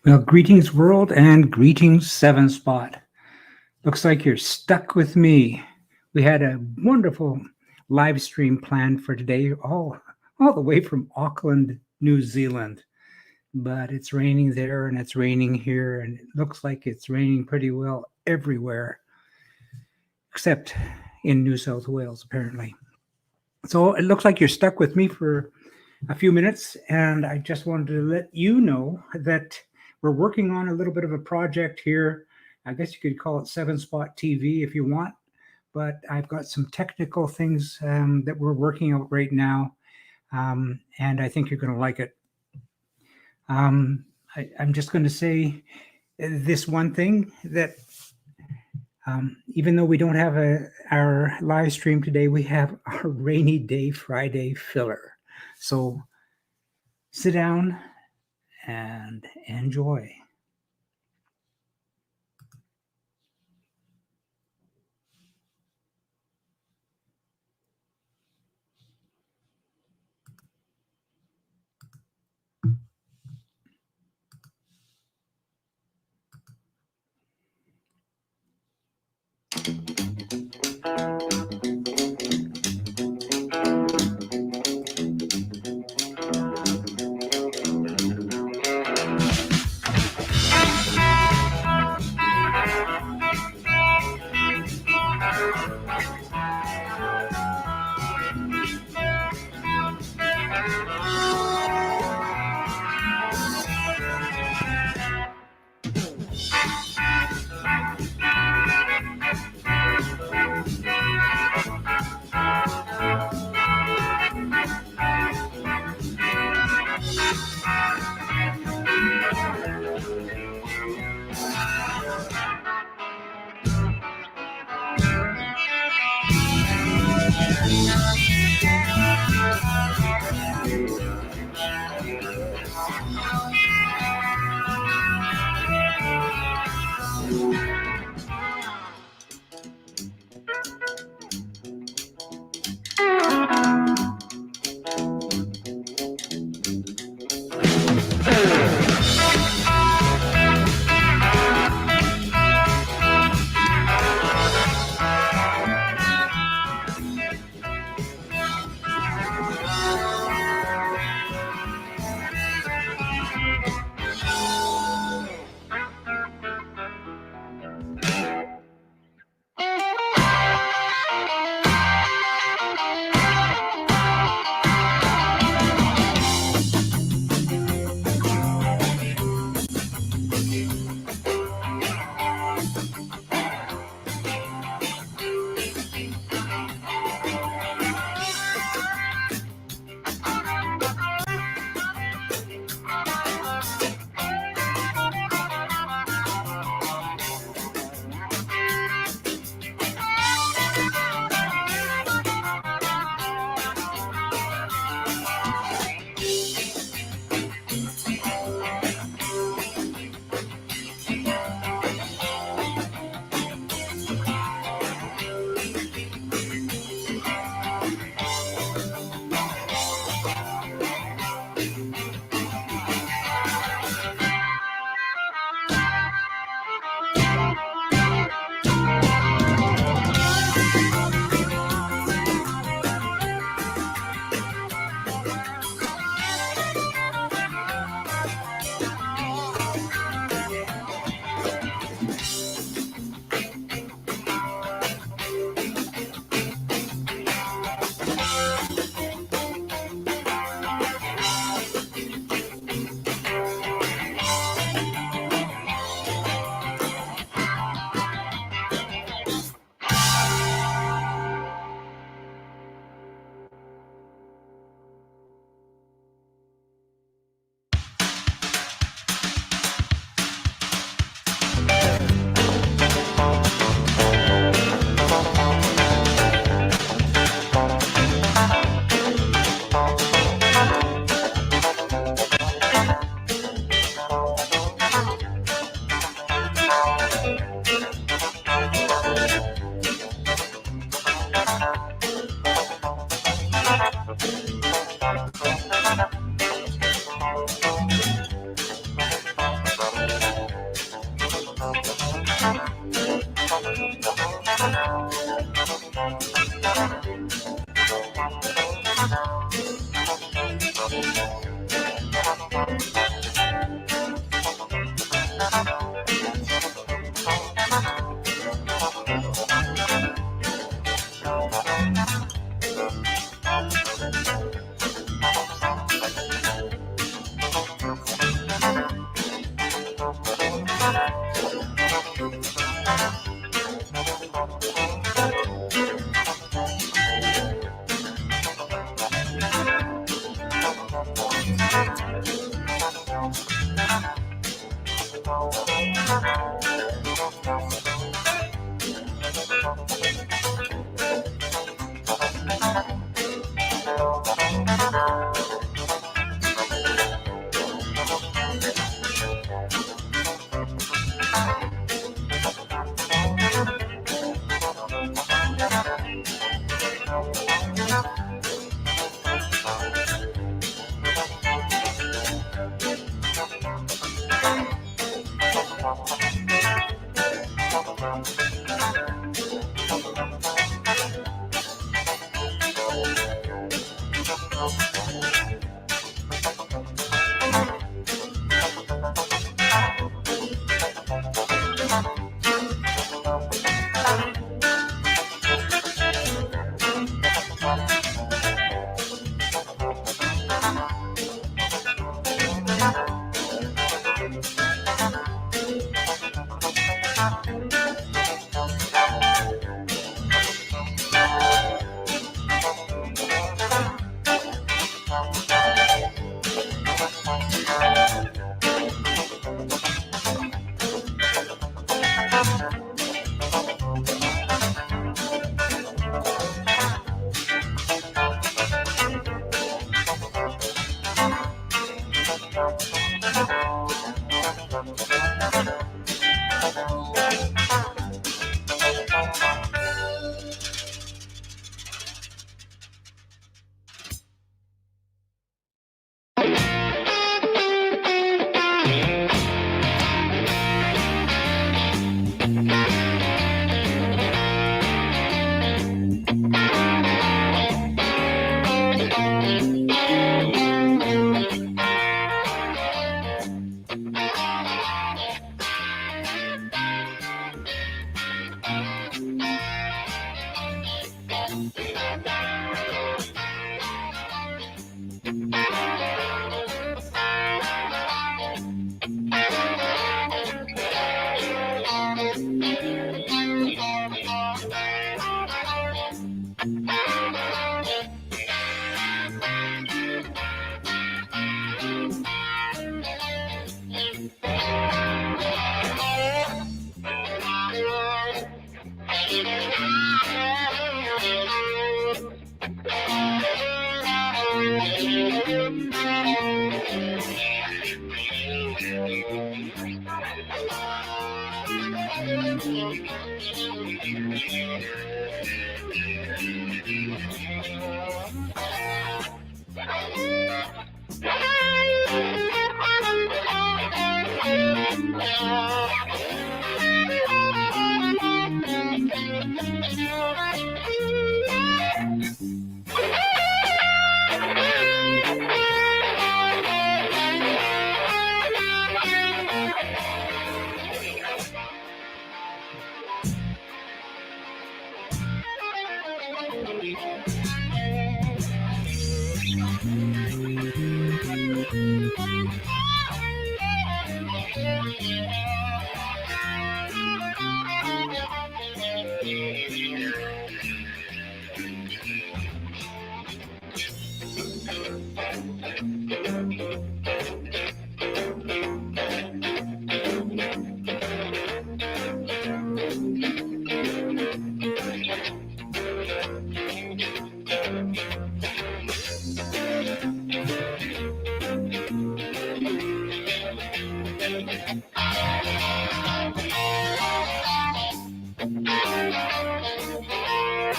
Well, greetings, world, and greetings, Seven Spot. Looks like you're stuck with me. We had a wonderful live stream planned for today, all the way from Auckland, New Zealand. But it's raining there and it's raining here, and it looks like it's raining pretty well everywhere, except in New South Wales, apparently. So it looks like you're stuck with me for a few minutes, and I just wanted to let you know that we're working on a little bit of a project here. I guess you could call it Seven Spot TV if you want, but I've got some technical things that we're working out right now, and I think you're going to like it. I'm just going to say this one thing that even though we don't have our live stream today, we have our rainy day Friday filler. So sit down and enjoy.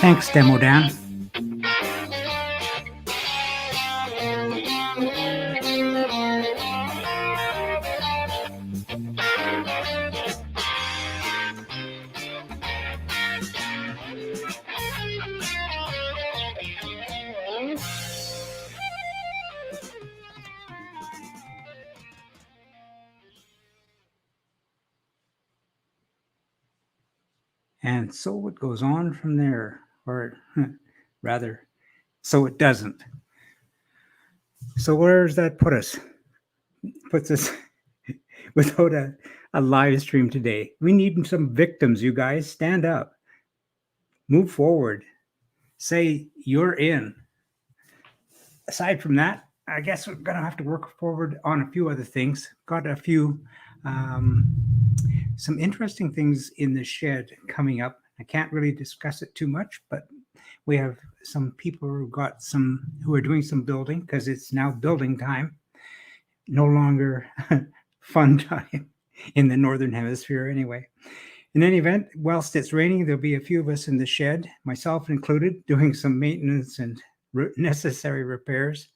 Thanks, Demo Dan. And so it goes on from there, or rather, so it doesn't. So where does that put us? Puts us without a live stream today. We need some victims, you guys. Stand up, move forward, say you're in. Aside from that, I guess we're going to have to work forward on a few other things. Got a few, some interesting things in the shed coming up. I can't really discuss it too much, but we have some people who are doing some building because it's now building time. No longer fun time in the Northern Hemisphere anyway. In any event, whilst it's raining, there'll be a few of us in the shed, myself included, doing some maintenance and necessary repairs.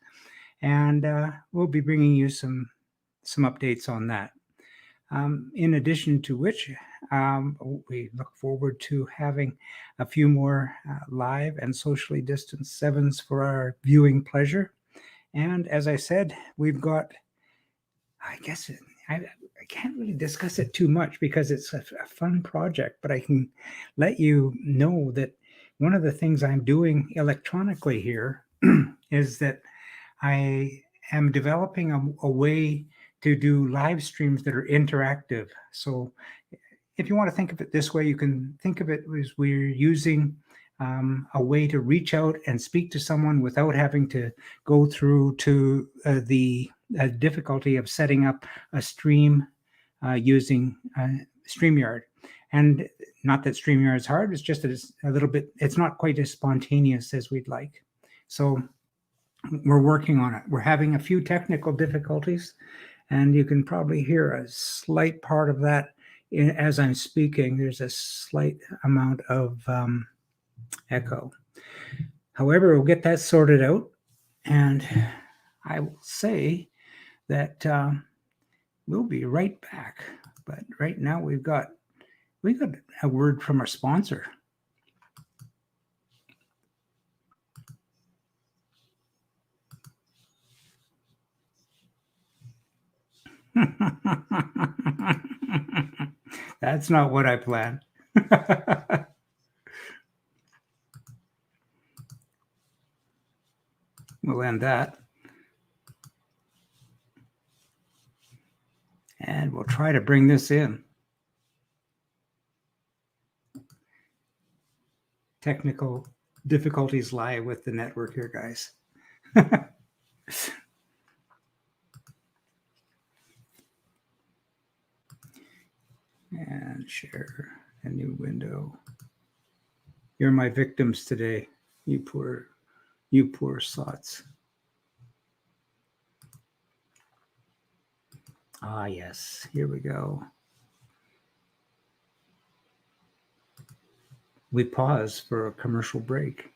And we'll be bringing you some updates on that. In addition to which, we look forward to having a few more live and socially distanced sevens for our viewing pleasure. And as I said, we've got, I guess, I can't really discuss it too much because it's a fun project, but I can let you know that one of the things I'm doing electronically here is that I am developing a way to do live streams that are interactive. So if you want to think of it this way, you can think of it as we're using a way to reach out and speak to someone without having to go through to the difficulty of setting up a stream using StreamYard. And not that StreamYard is hard, it's just that it's a little bit, it's not quite as spontaneous as we'd like. So we're working on it. We're having a few technical difficulties, and you can probably hear a slight part of that as I'm speaking. There's a slight amount of echo. However, we'll get that sorted out, and I will say that we'll be right back. But right now we got a word from our sponsor. That's not what I planned. We'll end that. And we'll try to bring this in. Technical difficulties lie with the network here, guys. And share a new window. You're my victims today, you poor sots. Ah, yes, here we go. We pause for a commercial break.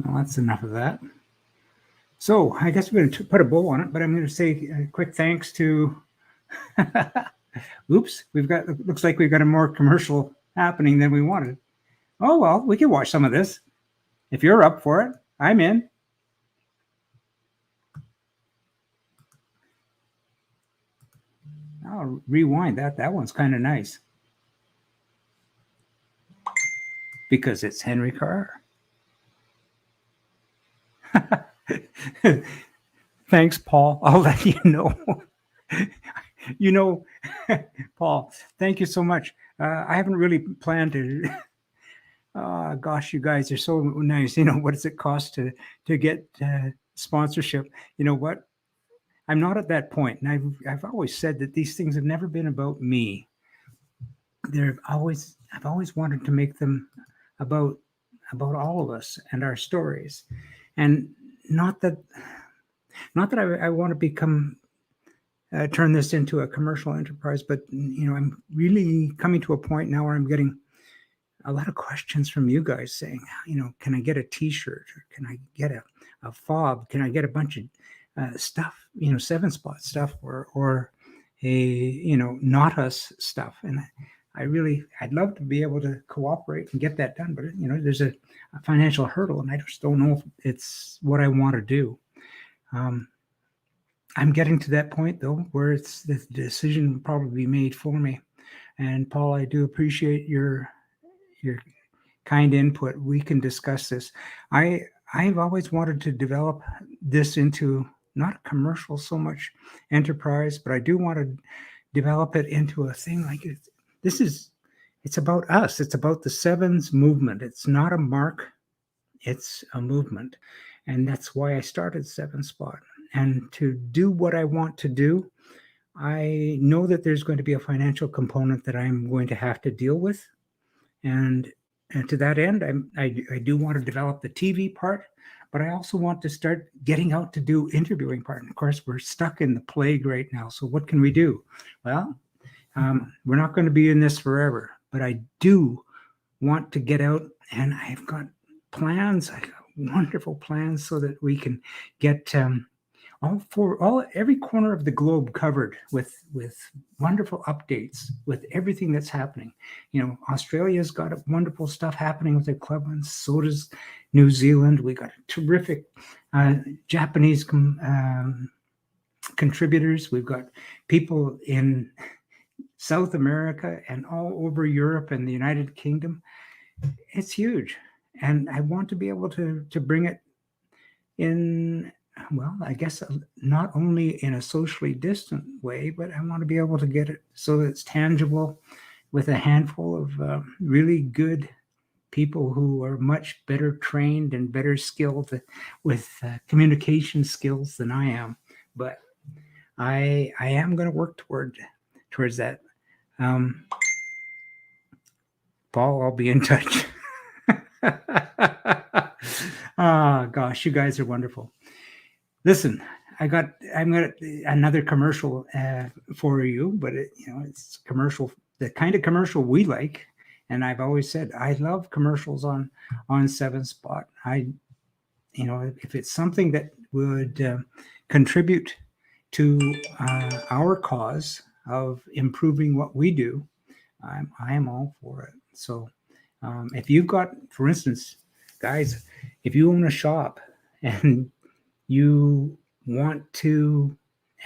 Well, that's enough of that. So I guess we're going to put a bow on it, but I'm going to say a quick thanks to, oops, looks like we've got a more commercial happening than we wanted. Oh, well, we can watch some of this. If you're up for it, I'm in. I'll rewind that. That one's kind of nice. Because it's Henry Carr. Thanks, Paul. I'll let you know. you know, Paul, thank you so much. I haven't really planned to. Gosh, you guys are so nice. What does it cost to get sponsorship? You know what? I'm not at that point, and I've always said that these things have never been about me. I've always wanted to make them about all of us and our stories, and not that I want to become turn this into a commercial enterprise, but I'm really coming to a point now where I'm getting a lot of questions from you guys saying, can I get a T-shirt, or can I get a fob? Can I get a bunch of stuff, 7-Spot stuff, or a not us stuff? And I'd love to be able to cooperate and get that done, but there's a financial hurdle, and I just don't know if it's what I want to do. I'm getting to that point though, where the decision will probably be made for me. And Paul, I do appreciate your kind input. We can discuss this. I've always wanted to develop this into not a commercial so much enterprise, but I do want to develop it into a thing like it. It's about us. It's about the Sevens movement. It's not a mark, it's a movement. And that's why I started 7-Spot. And to do what I want to do, I know that there's going to be a financial component that I'm going to have to deal with. And to that end, I do want to develop the TV part, but I also want to start getting out to do interviewing part. And of course, we're stuck in the plague right now. So what can we do? Well, we're not going to be in this forever, but I do want to get out, and I've got plans. I got wonderful plans so that we can get every corner of the globe covered with wonderful updates with everything that's happening. Australia's got wonderful stuff happening with their club, and so does New Zealand. We got terrific Japanese contributors. We've got people in South America and all over Europe and the United Kingdom. It's huge, and I want to be able to bring it in. Well, I guess not only in a socially distant way, but I want to be able to get it so that it's tangible with a handful of really good people who are much better trained and better skilled with communication skills than I am. But I am going to work towards that. Paul, I'll be in touch. Gosh, you guys are wonderful. Listen, I'm got another commercial for you, but it's commercial, the kind of commercial we like. And I've always said I love commercials on 7-Spot. If it's something that would contribute to our cause of improving what we do, I am all for it. So if you've got, for instance, guys, if you own a shop and you want to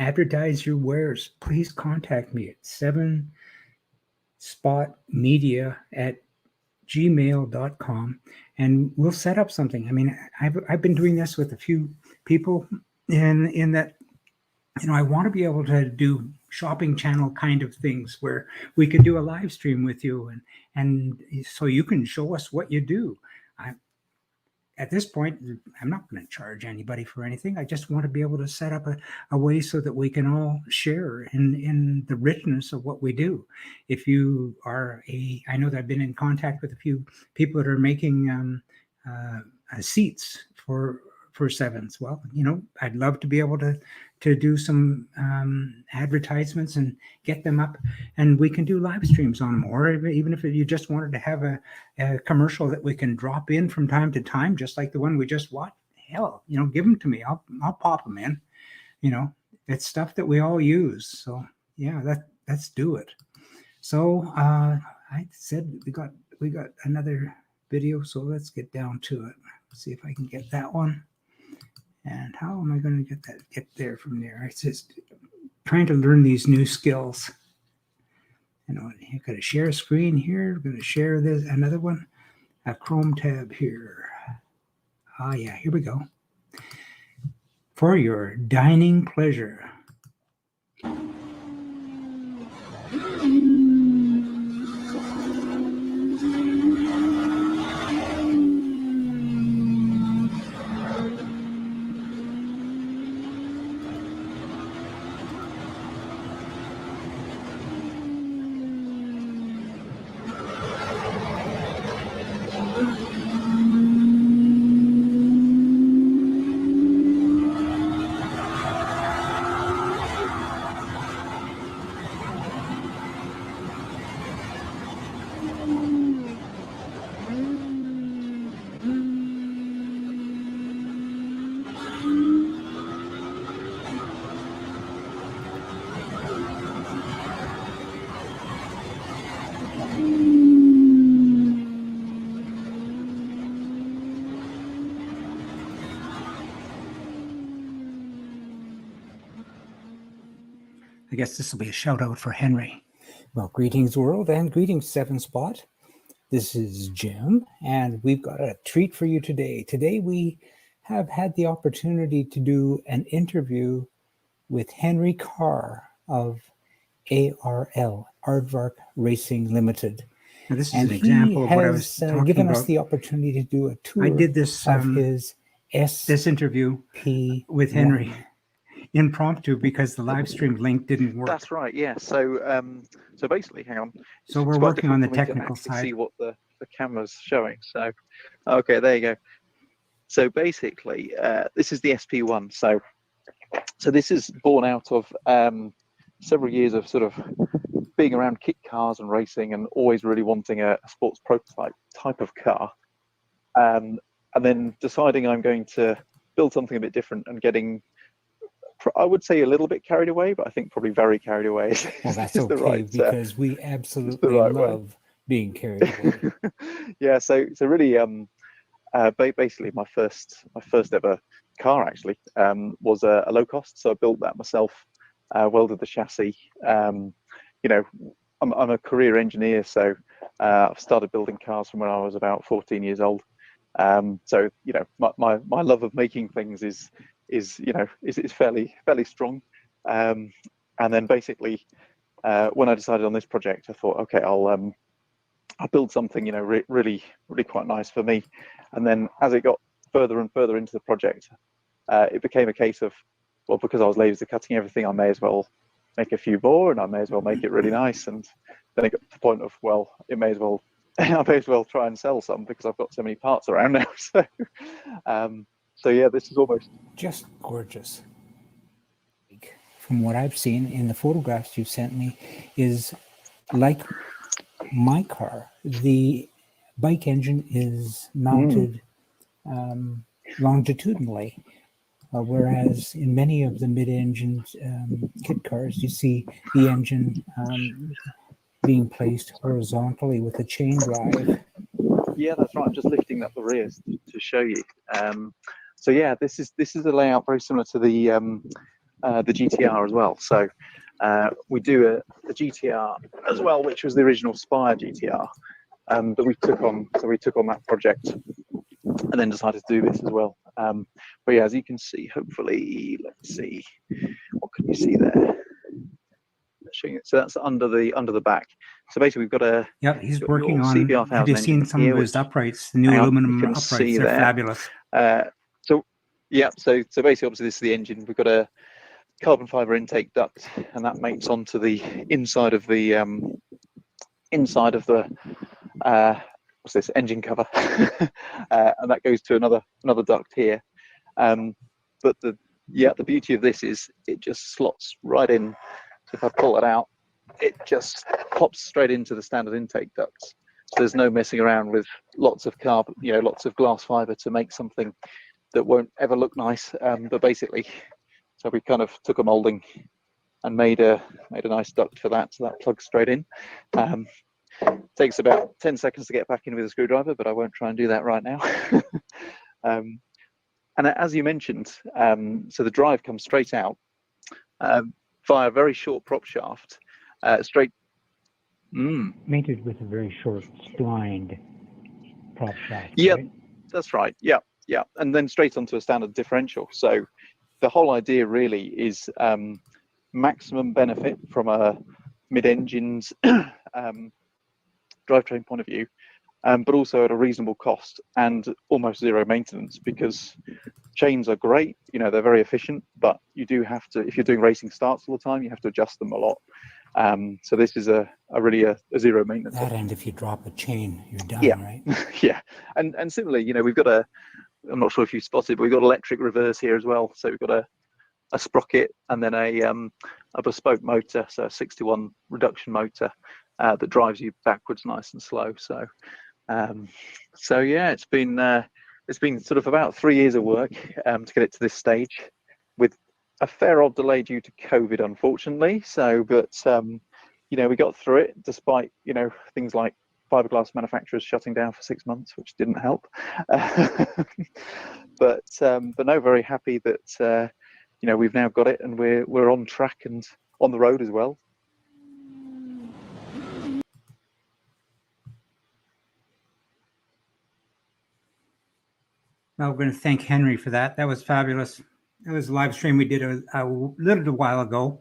advertise your wares, please contact me at 7spotmedia@gmail.com, and we'll set up something. I mean, I've been doing this with a few people in that, I want to be able to do shopping channel kind of things where we can do a live stream with you, and so you can show us what you do. At this point, I'm not going to charge anybody for anything. I just want to be able to set up a way so that we can all share in the richness of what we do. If you are I know that I've been in contact with a few people that are making seats for Sevens. Well, I'd love to be able to do some advertisements and get them up, and we can do live streams on them. Or even if you just wanted to have a commercial that we can drop in from time to time, just like the one we just watched, hell, give them to me. I'll pop them in. It's stuff that we all use. So yeah, let's do it. So I said we got another video, so let's get down to it. See if I can get that one. And how am I going to get there from there? It's just trying to learn these new skills. You've got to share a screen here. We're going to share another one, a Chrome tab here. Yeah, here we go. for your dining pleasure. I guess this will be a shout out for Henry. Well, greetings world and greetings 7 Spot. This is Jim and we've got a treat for you today. Today we have had the opportunity to do an interview with Henry Carr of ARL, Aardvark Racing Limited. Now, this is an example of what I was talking given about. Us the opportunity to do a tour. I did this of his this interview with Henry impromptu because the live stream link didn't work. That's right. Yeah. So so basically, hang on. So we're working on the technical side. See what the camera's showing. So okay, there you go. So basically, this is the SP1. So this is born out of several years of sort of being around kit cars and racing and always really wanting a sports prototype type of car. And then deciding I'm going to build something a bit different and getting, I would say, a little bit carried away, but I think probably very carried away. Well, that's okay, because we absolutely love being carried away. Yeah, so really, basically my first ever car actually was a low cost, so I built that myself, welded the chassis. You know, I'm a career engineer, so I've started building cars from when I was about 14 years old. So you know, my love of making things is fairly strong. And then basically, when I decided on this project, I thought, okay, I'll build something, you know, really quite nice for me. And then as it got further and further into the project, it became a case of, well, because I was laser cutting everything, I may as well make a few more, and I may as well make it really nice. And then it got to the point of, well, I may as well try and sell some because I've got so many parts around now. So yeah, this is almost just gorgeous. From what I've seen in the photographs you've sent me, is like my car. The bike engine is mounted longitudinally, whereas in many of the mid-engine kit cars, you see the engine being placed horizontally with a chain drive. Yeah, that's right. I'm just lifting up the rears to show you. So yeah, this is a layout very similar to the GTR as well. So we do a GTR as well, which was the original Spire GTR, but we took on that project and then decided to do this as well. But yeah, as you can see, hopefully, let's see, what can you see there? So that's under the back. So basically, we've got a he's working on CBR 1000. Have you seen some of his uprights? The new aluminum uprights, they're fabulous. So basically, obviously, this is the engine. We've got a carbon fiber intake duct, and that mates onto the inside of the what's this, engine cover, and that goes to another duct here. But the beauty of this is it just slots right in. So if I pull it out, it just pops straight into the standard intake ducts. So there's no messing around with lots of carbon, lots of glass fiber to make something that won't ever look nice. But basically, so we kind of took a molding and made a nice duct for that, so that plugs straight in. Takes about 10 seconds to get back in with a screwdriver, but I won't try and do that right now. And as you mentioned, so the drive comes straight out via a very short prop shaft, straight. Mated with a very short splined prop shaft. Yeah, right? That's right. Yeah, and then straight onto a standard differential. So the whole idea really is maximum benefit from a mid-engines drivetrain point of view, but also at a reasonable cost and almost zero maintenance, because chains are great, they're very efficient, but you do have to, if you're doing racing starts all the time, you have to adjust them a lot. So this is a really a zero maintenance That, option. and if you drop a chain, you're done, Yeah. right? Yeah, and similarly, we've got I'm not sure if you spotted, but we've got electric reverse here as well. So we've got a sprocket and then a bespoke motor, so a 61 reduction motor that drives you backwards nice and slow. So yeah, it's been sort of about 3 years of work to get it to this stage, with a fair old delay due to COVID, unfortunately. So, but we got through it despite things like fiberglass manufacturers shutting down for 6 months, which didn't help. But no, very happy that we've now got it, and we're on track and on the road as well. Well, we're going to thank Henry for that. That was fabulous. It was a live stream we did a little while ago,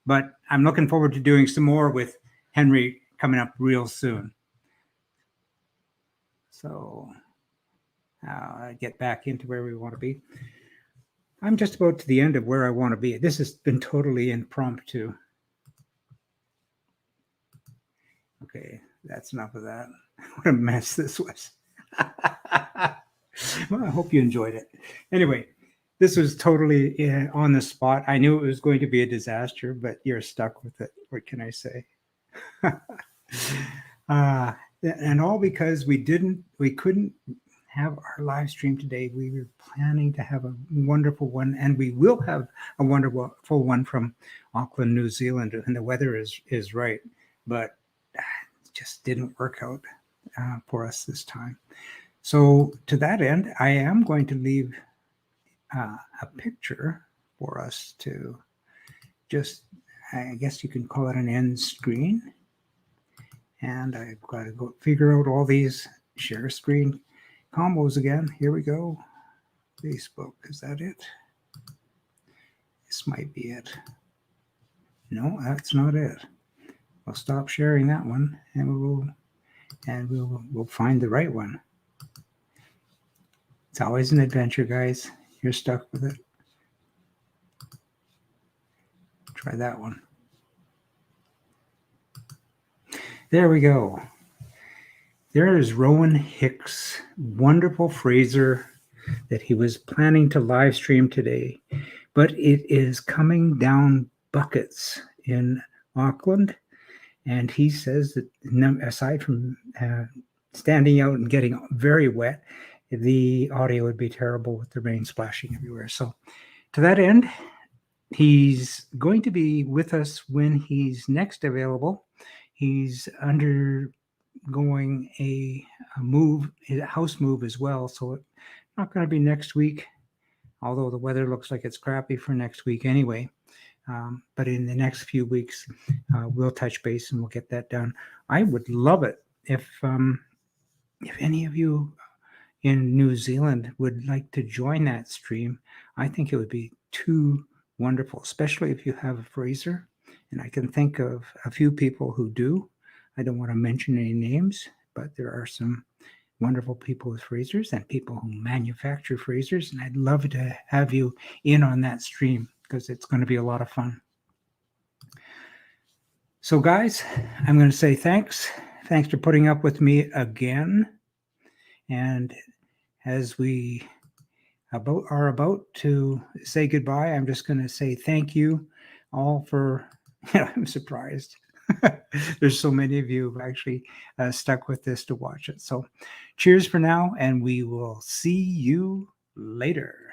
but I'm looking forward to doing some more with Henry coming up real soon. So get back into where we want to be. I'm just about to the end of where I want to be. This has been totally impromptu. Okay, that's enough of that. What a mess this was. Well, I hope you enjoyed it. Anyway, this was totally on the spot. I knew it was going to be a disaster, but you're stuck with it. What can I say? And all because we couldn't have our live stream today. We were planning to have a wonderful one, and we will have a wonderful one from Auckland, New Zealand, and the weather is right, but it just didn't work out for us this time. So to that end, I am going to leave a picture for us to just, I guess you can call it an end screen. And I've got to go figure out all these share screen combos again. Here we go. Facebook, is that it? This might be it. No, that's not it. We'll stop sharing that one, and we'll find the right one. It's always an adventure, guys. You're stuck with it. Try that one. There we go. There is Rowan Hicks' wonderful Fraser that he was planning to live stream today, but it is coming down buckets in Auckland, and he says that aside from standing out and getting very wet, the audio would be terrible with the rain splashing everywhere. So to that end, he's going to be with us when he's next available. He's undergoing a house move as well. So it's not going to be next week, although the weather looks like it's crappy for next week anyway. But in the next few weeks, we'll touch base and we'll get that done. I would love it if any of you in New Zealand would like to join that stream. I think it would be too wonderful, especially if you have a Fraser. And I can think of a few people who do. I don't want to mention any names, but there are some wonderful people with Frasers and people who manufacture Frasers. And I'd love to have you in on that stream because it's going to be a lot of fun. So guys, I'm going to say thanks. Thanks for putting up with me again. And as we are about to say goodbye, I'm just going to say thank you all for, I'm surprised. There's so many of you who actually stuck with this to watch it. So cheers for now, and we will see you later.